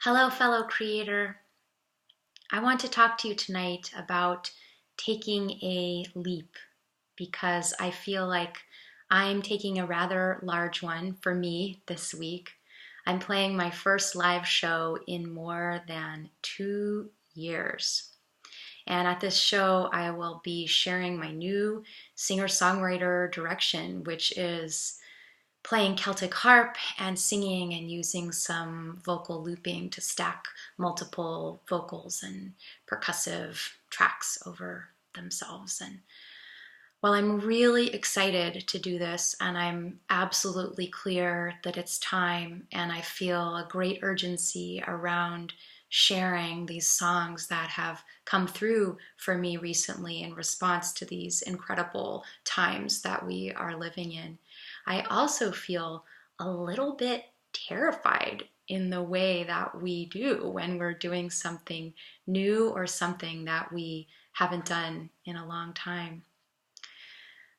Hello, fellow creator. I want to talk to you tonight about taking a leap because I feel like I'm taking a rather large one for me this week. I'm playing my first live show in more than 2 years. And at this show, I will be sharing my new singer-songwriter direction, which is playing Celtic harp and singing and using some vocal looping to stack multiple vocals and percussive tracks over themselves. And well, I'm really excited to do this, and I'm absolutely clear that it's time, and I feel a great urgency around sharing these songs that have come through for me recently in response to these incredible times that we are living in. I also feel a little bit terrified in the way that we do when we're doing something new or something that we haven't done in a long time.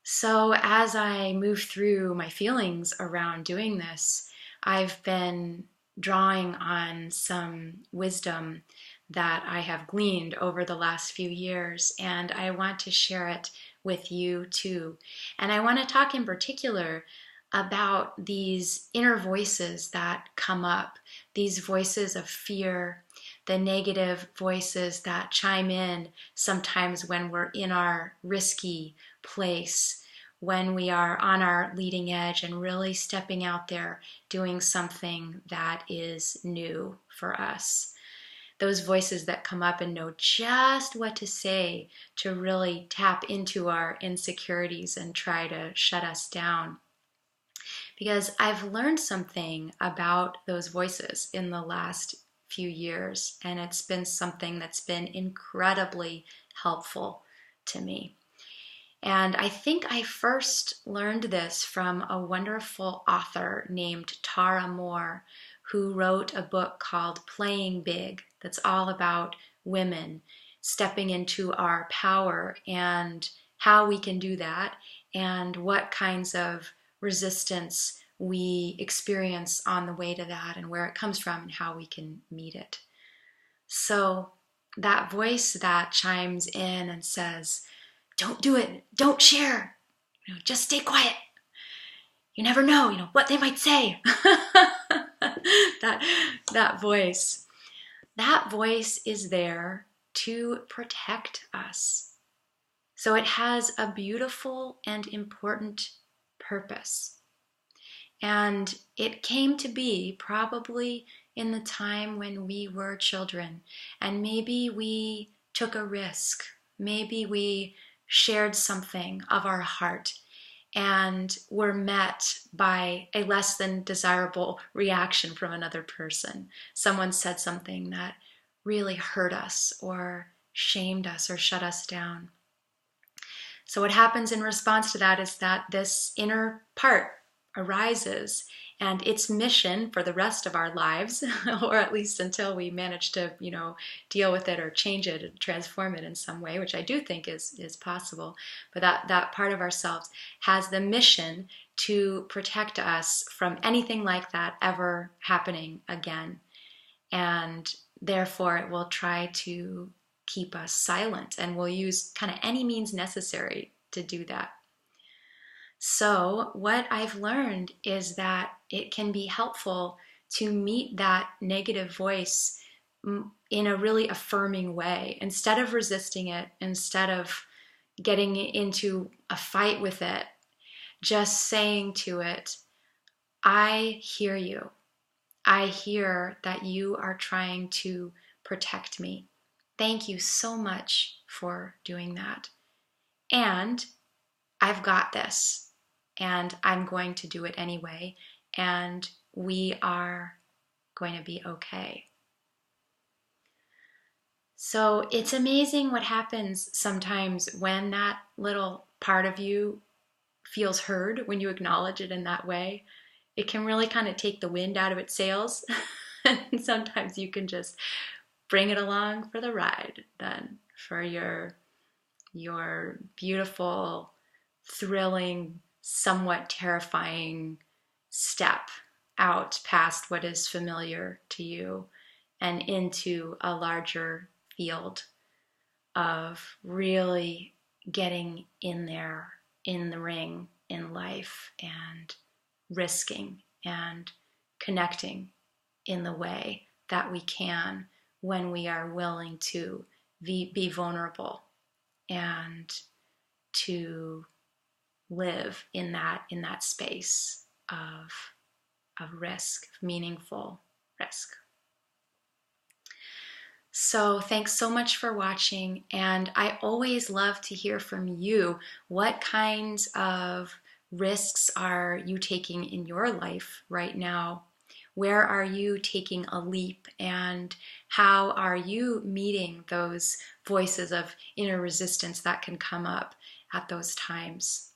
So as I move through my feelings around doing this, I've been drawing on some wisdom that I have gleaned over the last few years, and I want to share it with you too. And I want to talk in particular about these inner voices that come up, these voices of fear, the negative voices that chime in sometimes when we're in our risky place, when we are on our leading edge and really stepping out there doing something that is new for us. Those voices that come up and know just what to say to really tap into our insecurities and try to shut us down. Because I've learned something about those voices in the last few years, and it's been something that's been incredibly helpful to me. And I think I first learned this from a wonderful author named Tara Moore, who wrote a book called Playing Big that's all about women stepping into our power and how we can do that and what kinds of resistance we experience on the way to that and where it comes from and how we can meet it. So that voice that chimes in and says, "Don't do it, don't share, just stay quiet. You never know, what they might say." that voice. That voice is there to protect us. So it has a beautiful and important purpose. And it came to be probably in the time when we were children. And maybe we took a risk. Maybe we shared something of our heart and were met by a less than desirable reaction from another person. Someone said something that really hurt us or shamed us or shut us down. So what happens in response to that is that this inner part arises, and its mission for the rest of our lives, or at least until we manage to, deal with it or change it and transform it in some way, which I do think is possible, but that part of ourselves has the mission to protect us from anything like that ever happening again. And therefore it will try to keep us silent, and will use kind of any means necessary to do that. So what I've learned is that it can be helpful to meet that negative voice in a really affirming way. Instead of resisting it, instead of getting into a fight with it, just saying to it, "I hear you. I hear that you are trying to protect me. Thank you so much for doing that. And I've got this. And I'm going to do it anyway, and we are going to be okay." So it's amazing what happens sometimes when that little part of you feels heard, when you acknowledge it in that way. It can really kind of take the wind out of its sails, and sometimes you can just bring it along for the ride then, for your beautiful, thrilling, somewhat terrifying step out past what is familiar to you and into a larger field of really getting in there, in the ring, in life, and risking and connecting in the way that we can when we are willing to be vulnerable and to live in that space of risk, meaningful risk. So thanks so much for watching, and I always love to hear from you. What kinds of risks are you taking in your life right now? Where are you taking a leap, and how are you meeting those voices of inner resistance that can come up at those times?